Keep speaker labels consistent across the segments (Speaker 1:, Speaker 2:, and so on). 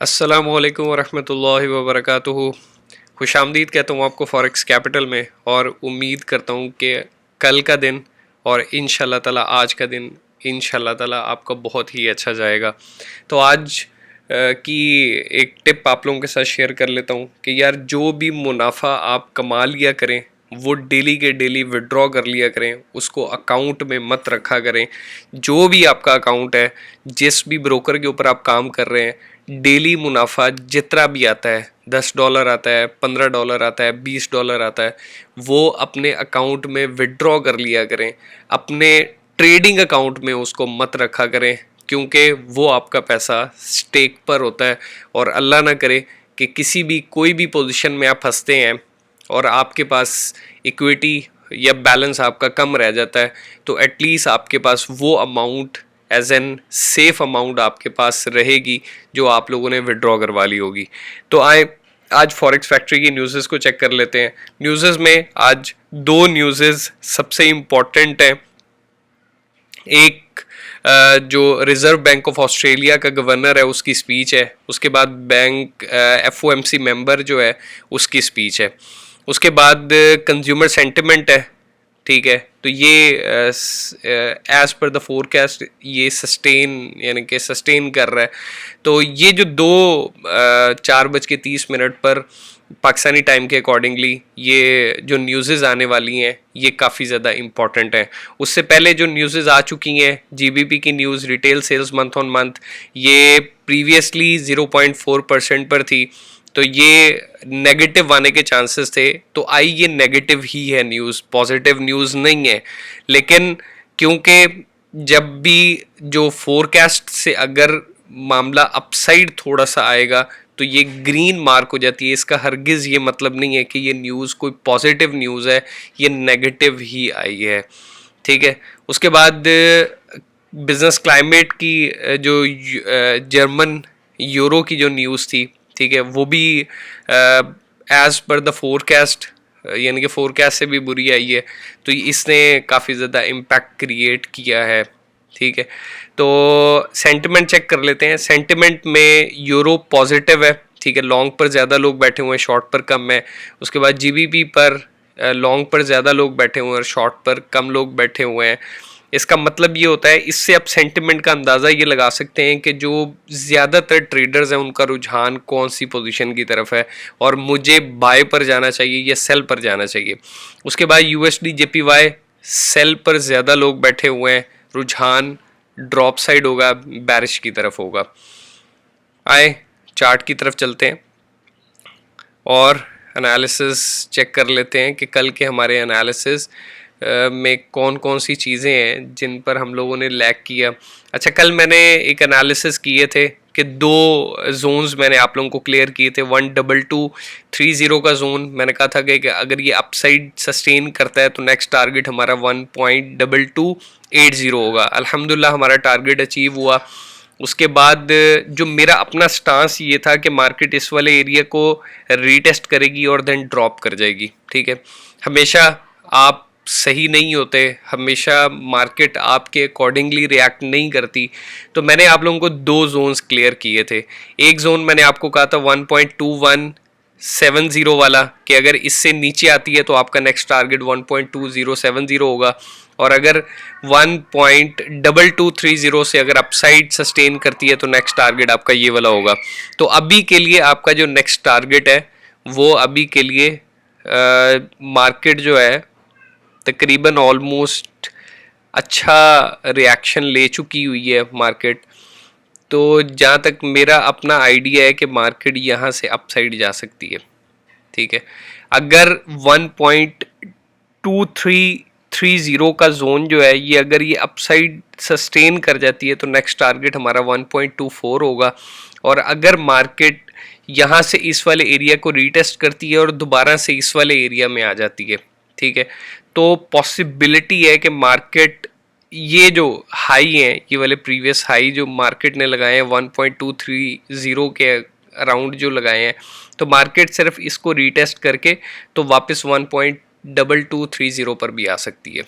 Speaker 1: अस्सलामुअलैकुम वरहमतुल्लाहि वबरकातुहू। खुशामदीद कहता हूँ आपको फॉरेक्स कैपिटल में, और उम्मीद करता हूँ कि कल का दिन और इंशाल्लाह ताला आज का दिन इंशाल्लाह ताला आपका बहुत ही अच्छा जाएगा। तो आज की एक टिप आप लोगों के साथ शेयर कर लेता हूँ कि यार जो भी मुनाफा आप कमा लिया करें वो डेली के डेली विड्रॉ कर लिया करें, उसको अकाउंट में मत रखा करें। जो भी आपका अकाउंट है, जिस भी ब्रोकर के ऊपर आप काम कर रहे हैं, डेली मुनाफा जितना भी आता है, $10 आता है, $15 आता है, $20 आता है, वो अपने अकाउंट में विड्रॉ कर लिया करें। अपने ट्रेडिंग अकाउंट में उसको मत रखा करें, क्योंकि वो आपका पैसा स्टेक पर होता है। और अल्लाह ना करे कि किसी भी कोई भी पोजीशन में आप फंसते हैं और आपके पास इक्विटी या बैलेंस आपका कम रह जाता है, तो एटलीस्ट आपके पास वो amount as an safe amount आपके पास रहेगी जो आप लोगों ने विड्रॉ करवा ली होगी। तो आए आज फॉरेक्स फैक्ट्री की न्यूज़ेस को चेक कर लेते हैं। न्यूज़ेस में आज दो न्यूज़ेस सबसे इम्पॉर्टेंट हैं। एक जो रिजर्व बैंक ऑफ ऑस्ट्रेलिया का गवर्नर है उसकी स्पीच है, उसके बाद बैंक FOMC मेंबर जो है उसकी स्पीच है, उसके बाद कंज्यूमर सेंटिमेंट है। ठीक है, तो ये एज पर द फोरकास्ट ये सस्टेन यानी कि सस्टेन कर रहा है। तो ये जो 4:30 पर पाकिस्तानी टाइम के अकॉर्डिंगली ये जो न्यूज़ेज़ आने वाली हैं ये काफ़ी ज़्यादा इम्पॉर्टेंट हैं। उससे पहले जो न्यूज़ेज़ आ चुकी हैं, GBP की news, retail sales month on month, ये प्रीवियसली 0.4% पर थी, तो ये नेगेटिव आने के चांसेस थे। तो आई ये नेगेटिव ही है न्यूज़, पॉजिटिव न्यूज़ नहीं है। लेकिन क्योंकि जब भी जो फोरकास्ट से अगर मामला अपसाइड थोड़ा सा आएगा तो ये ग्रीन मार्क हो जाती है। इसका हरगिज़ ये मतलब नहीं है कि ये न्यूज़ कोई पॉजिटिव न्यूज़ है, ये नेगेटिव ही आई है। ठीक है, उसके बाद बिजनेस क्लाइमेट की जो जर्मन यूरो की जो न्यूज़ थी, ठीक है, वो भी एज पर द फोरकास्ट यानी कि फोरकास्ट से भी बुरी आई है। तो इसने काफ़ी ज़्यादा इम्पैक्ट क्रिएट किया है। ठीक है, तो सेंटिमेंट चेक कर लेते हैं। सेंटिमेंट में यूरो पॉजिटिव है। ठीक है, लॉन्ग पर ज़्यादा लोग बैठे हुए हैं, शॉर्ट पर कम है। उसके बाद GBP पर लॉन्ग पर ज़्यादा लोग बैठे हुए हैं और शॉर्ट पर कम लोग बैठे हुए हैं। इसका मतलब ये होता है, इससे आप सेंटिमेंट का अंदाज़ा ये लगा सकते हैं कि जो ज़्यादातर ट्रेडर्स हैं उनका रुझान कौन सी पोजीशन की तरफ है और मुझे बाय पर जाना चाहिए या सेल पर जाना चाहिए। उसके बाद USD JPY सेल पर ज़्यादा लोग बैठे हुए हैं, रुझान ड्रॉप साइड होगा, बैरिश की तरफ होगा। आए चार्ट की तरफ चलते हैं और एनालिसिस चेक कर लेते हैं कि कल के हमारे एनालिसिस में कौन कौन सी चीज़ें हैं जिन पर हम लोगों ने लैग किया। अच्छा, कल मैंने एक एनालिसिस किए थे कि दो जोन्स मैंने आप लोगों को क्लियर किए थे। 12230 का जोन मैंने कहा था कि अगर ये अपसाइड सस्टेन करता है तो नेक्स्ट टारगेट हमारा 1.2280 होगा। अल्हम्दुलिल्लाह हमारा टारगेट अचीव हुआ। उसके बाद जो मेरा अपना स्टांस ये था कि मार्केट इस वाले एरिया को रीटेस्ट करेगी और देन ड्रॉप कर जाएगी। ठीक है, हमेशा आप सही नहीं होते, हमेशा मार्केट आपके अकॉर्डिंगली रिएक्ट नहीं करती। तो मैंने आप लोगों को दो जोन्स क्लियर किए थे। एक जोन मैंने आपको कहा था 1.2170 वाला, कि अगर इससे नीचे आती है तो आपका नेक्स्ट टारगेट 1.2070 होगा, और अगर 1.2230 से अगर अपसाइड सस्टेन करती है तो नेक्स्ट टारगेट आपका ये वाला होगा। तो अभी के लिए आपका जो नेक्स्ट टारगेट है वो अभी के लिए मार्केट जो है तकरीबन ऑलमोस्ट अच्छा रिएक्शन ले चुकी हुई है मार्केट। तो जहाँ तक मेरा अपना आइडिया है कि मार्केट यहाँ से अपसाइड जा सकती है। ठीक है, अगर 1.2330 का जोन जो है ये अगर ये अपसाइड सस्टेन कर जाती है तो नेक्स्ट टारगेट हमारा 1.24 होगा। और अगर मार्केट यहाँ से इस वाले एरिया को रीटेस्ट करती है और दोबारा से इस वाले एरिया में आ जाती है, ठीक है, तो पॉसिबिलिटी है कि मार्केट ये जो हाई हैं, ये वाले प्रीवियस हाई जो मार्केट ने लगाए हैं 1.230 के अराउंड जो लगाए हैं, तो मार्केट सिर्फ इसको रीटेस्ट करके तो वापस 1.2230 पर भी आ सकती है।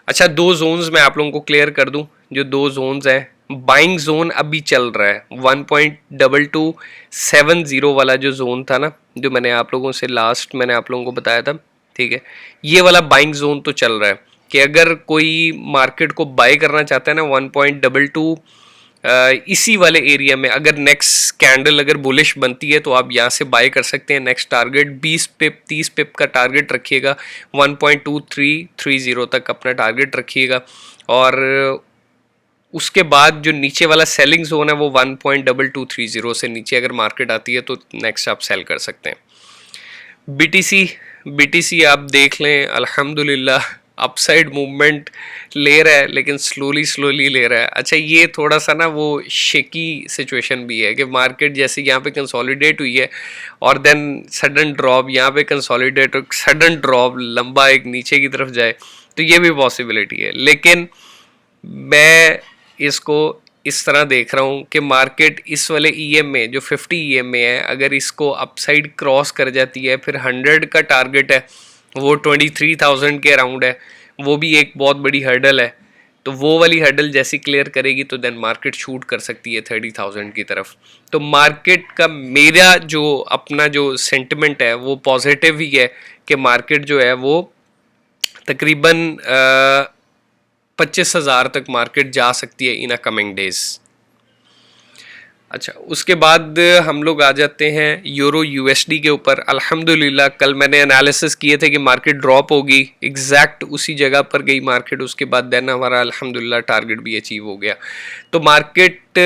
Speaker 1: अच्छा, दो जोन्स मैं आप लोगों को क्लियर कर दूं। जो दो जोन्स हैं बाइंग जोन अभी चल रहा है 1.2270 वाला जो जोन था ना, जो मैंने आप लोगों से लास्ट मैंने आप लोगों को बताया था, ठीक है, ये वाला बाइंग जोन तो चल रहा है कि अगर कोई मार्केट को बाय करना चाहता है ना 1.22 इसी वाले एरिया में, अगर नेक्स्ट कैंडल अगर बुलिश बनती है तो आप यहाँ से बाय कर सकते हैं। नेक्स्ट टारगेट 20 पिप 30 पिप का टारगेट रखिएगा, 1.2330 तक अपना टारगेट रखिएगा। और उसके बाद जो नीचे वाला सेलिंग जोन है वो 1.2230 से नीचे अगर मार्केट आती है तो नेक्स्ट आप सेल कर सकते हैं। बीटीसी आप देख लें, अल्हम्दुलिल्लाह अपसाइड मूवमेंट ले रहा है, लेकिन स्लोली ले रहा है। अच्छा, ये थोड़ा सा ना वो शेकी सिचुएशन भी है कि मार्केट जैसे यहाँ पे कंसोलिडेट हुई है और देन सडन ड्रॉप, यहाँ पे कंसोलिडेट और सडन ड्रॉप लंबा एक नीचे की तरफ जाए, तो ये भी पॉसिबिलिटी है। लेकिन मैं इसको इस तरह देख रहा हूँ कि मार्केट इस वाले ईएम में जो 50 ईएम में है, अगर इसको अपसाइड क्रॉस कर जाती है, फिर 100 का टारगेट है वो 23,000 के अराउंड है, वो भी एक बहुत बड़ी हर्डल है। तो वो वाली हर्डल जैसी क्लियर करेगी तो देन मार्केट शूट कर सकती है 30,000 की तरफ। तो मार्केट का मेरा जो अपना जो सेंटिमेंट है वो पॉजिटिव ही है कि मार्केट जो है वो तकरीबन 25,000 तक मार्केट जा सकती है इन अ कमिंग डेज। अच्छा, उसके बाद हम लोग आ जाते हैं यूरो यूएसडी के ऊपर। अल्हम्दुलिल्लाह कल मैंने एनालिसिस किए थे कि मार्केट ड्रॉप होगी, एग्जैक्ट उसी जगह पर गई मार्केट। उसके बाद देन हमारा अल्हम्दुलिल्लाह टारगेट भी अचीव हो गया। तो मार्केट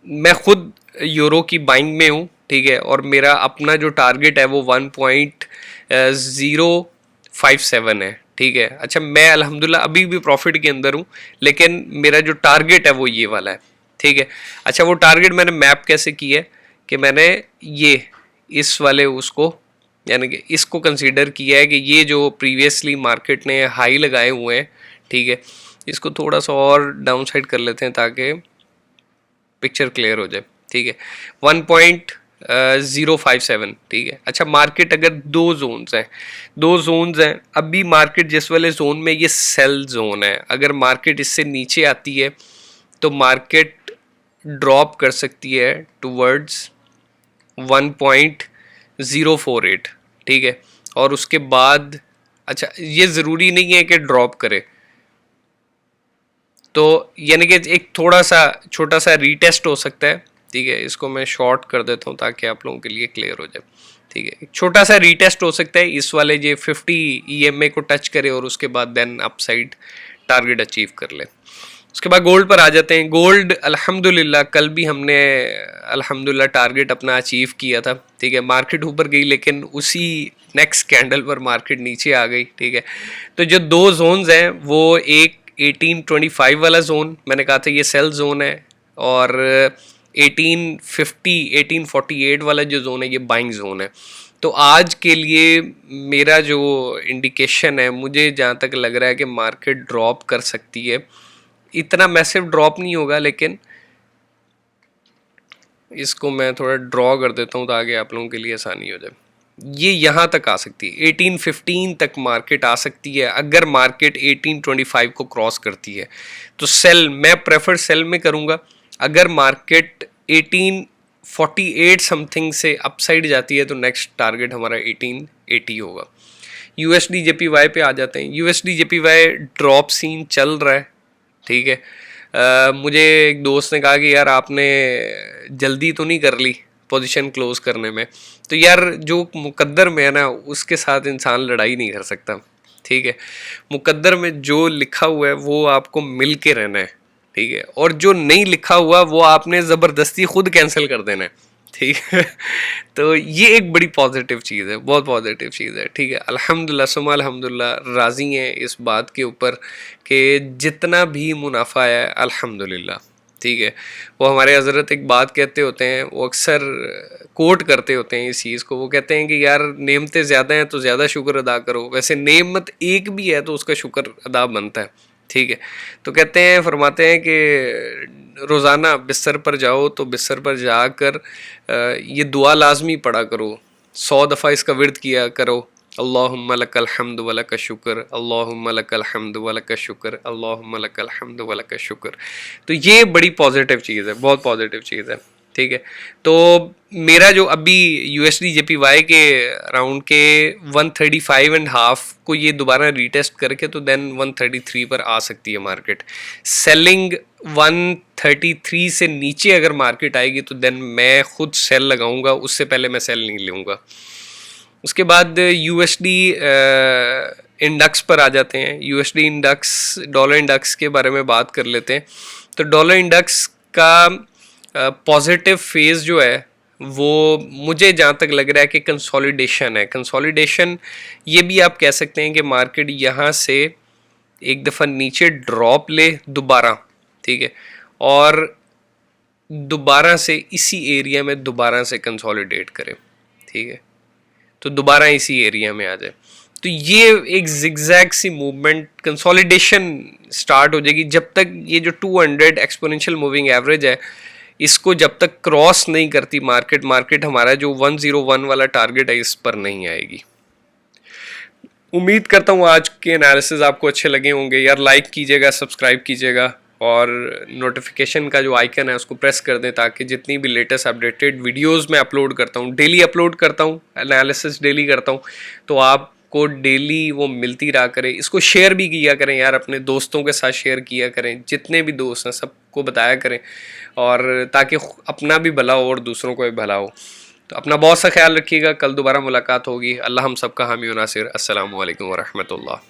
Speaker 1: मैं खुद यूरो की बाइंग में हूँ, ठीक है, और मेरा अपना जो टारगेट है वो 1.057 है, ठीक है। अच्छा, मैं अल्हम्दुलिल्लाह अभी भी प्रॉफिट के अंदर हूँ, लेकिन मेरा जो टारगेट है वो ये वाला है, ठीक है। अच्छा, वो टारगेट मैंने मैप कैसे किया है कि मैंने ये इस वाले उसको यानी कि इसको कंसीडर किया है कि ये जो प्रीवियसली मार्केट ने हाई लगाए हुए हैं, ठीक है, इसको थोड़ा सा और डाउन साइड कर लेते हैं ताकि पिक्चर क्लियर हो जाए, ठीक है। 1.057, ठीक है। अच्छा, मार्केट अगर दो जोन्स हैं, अभी मार्केट जिस वाले जोन में, ये सेल जोन है। अगर मार्केट इससे नीचे आती है तो मार्केट ड्रॉप कर सकती है टूवर्ड्स 1.048, ठीक है। और उसके बाद अच्छा, ये ज़रूरी नहीं है कि ड्रॉप करे, तो यानी कि एक थोड़ा सा छोटा सा रीटेस्ट हो सकता है, ठीक है। इसको मैं शॉर्ट कर देता हूँ ताकि आप लोगों के लिए क्लियर हो जाए, ठीक है। एक छोटा सा रीटेस्ट हो सकता है इस वाले जो 50 ईएमए को टच करे और उसके बाद देन अपसाइड टारगेट अचीव कर ले। उसके बाद गोल्ड पर आ जाते हैं। गोल्ड अल्हम्दुलिल्लाह कल भी हमने अल्हम्दुलिल्लाह टारगेट अपना अचीव किया था, ठीक है। मार्केट ऊपर गई लेकिन उसी नेक्स्ट कैंडल पर मार्केट नीचे आ गई, ठीक है। तो जो दो जोन्स हैं वो एक 1825 वाला जोन मैंने कहा था ये सेल जोन है, और 1850 1848 वाला जो जोन है ये बाइंग जोन है। तो आज के लिए मेरा जो इंडिकेशन है, मुझे जहाँ तक लग रहा है कि मार्केट ड्रॉप कर सकती है। इतना मैसिव ड्रॉप नहीं होगा, लेकिन इसको मैं थोड़ा ड्रॉ कर देता हूँ ताकि आप लोगों के लिए आसानी हो जाए। ये यहाँ तक आ सकती है, 1815 तक मार्केट आ सकती है अगर मार्केट 1825 को क्रॉस करती है। तो सेल मैं प्रेफर सेल में करूँगा। अगर मार्केट 1848 समथिंग से अपसाइड जाती है तो नेक्स्ट टारगेट हमारा 1880 होगा। यूएसडी जेपीवाई पे आ जाते हैं। यूएसडी जेपीवाई ड्रॉप सीन चल रहा है, ठीक है। मुझे एक दोस्त ने कहा कि यार आपने जल्दी तो नहीं कर ली पोजीशन क्लोज करने में। तो यार जो मुकद्दर में है ना उसके साथ इंसान लड़ाई नहीं कर सकता, ठीक है। मुकद्दर में जो लिखा हुआ है वो आपको मिल के रहना है, ठीक है। और जो नहीं लिखा हुआ वो आपने ज़बरदस्ती खुद कैंसिल कर देना है, ठीक है। तो ये एक बड़ी पॉजिटिव चीज़ है, बहुत पॉजिटिव चीज़ है, ठीक है। अल्हम्दुलिल्लाह सुम्मा अल्हम्दुलिल्लाह राज़ी हैं इस बात के ऊपर कि जितना भी मुनाफा है अल्हम्दुलिल्लाह, ठीक है। वो हमारे हज़रत एक बात कहते होते हैं, वो अक्सर कोट करते होते हैं इस चीज़ को। वो कहते हैं कि यार नेमतें ज़्यादा हैं तो ज़्यादा शुक्र अदा करो, वैसे नेमत एक भी है तो उसका शुक्र अदा बनता है, ठीक है। तो कहते हैं, फरमाते हैं कि रोज़ाना बिस्तर पर जाओ तो बिस्तर पर जाकर ये दुआ लाजमी पढ़ा करो, 100 दफ़ा इसका विर्द किया करो, अल्लाहुम्मा लकल हम्द व लक शुक्र, अल्लाहुम्मा लकल हम्द व लक शुक्र, अल्लाहुम्मा लकल हम्द व लक शुक्र। तो ये बड़ी पॉजिटिव चीज़ है, बहुत पॉजिटिव चीज़ है, ठीक है। तो मेरा जो अभी यूएसडी जेपीवाई के राउंड के 135.5 को ये दोबारा रीटेस्ट करके तो देन 133 पर आ सकती है मार्केट। सेलिंग 133 से नीचे अगर मार्केट आएगी तो देन मैं खुद सेल लगाऊंगा, उससे पहले मैं सेल नहीं लूँगा। उसके बाद यूएसडी इंडेक्स पर आ जाते हैं। यूएसडी इंडेक्स, डॉलर इंडेक्स के बारे में बात कर लेते हैं। तो डॉलर इंडेक्स का पॉजिटिव फेज़ जो है वो मुझे जहाँ तक लग रहा है कि कंसोलिडेशन है। कंसोलिडेशन ये भी आप कह सकते हैं कि मार्केट यहाँ से एक दफ़ा नीचे ड्रॉप ले दोबारा, ठीक है, और दोबारा से इसी एरिया में दोबारा से कंसोलिडेट करे, ठीक है, तो दोबारा इसी एरिया में आ जाए। तो ये एक जिगजैग सी मूवमेंट, कंसोलिडेशन स्टार्ट हो जाएगी जब तक ये जो 200 एक्सपोनेंशियल मूविंग एवरेज है इसको जब तक क्रॉस नहीं करती मार्केट हमारा जो 101 वाला टारगेट है इस पर नहीं आएगी। उम्मीद करता हूँ आज के एनालिसिस आपको अच्छे लगे होंगे। यार लाइक कीजिएगा, सब्सक्राइब कीजिएगा और नोटिफिकेशन का जो आइकन है उसको प्रेस कर दें ताकि जितनी भी लेटेस्ट अपडेटेड वीडियोस मैं अपलोड करता हूँ, डेली अपलोड करता हूँ, एनालिसिस डेली करता हूँ, तो आपको डेली वो मिलती रहा करे। इसको शेयर भी किया करें यार, अपने दोस्तों के साथ शेयर किया करें, जितने भी दोस्त हैं सबको बताया करें, और ताकि अपना भी भला हो और दूसरों को भी भला हो। तो अपना बहुत सा ख्याल रखिएगा। कल दोबारा मुलाकात होगी। अल्लाह हम सबका हामी व नासिर। अस्सलामु अलैकुम व रहमतुल्लाह।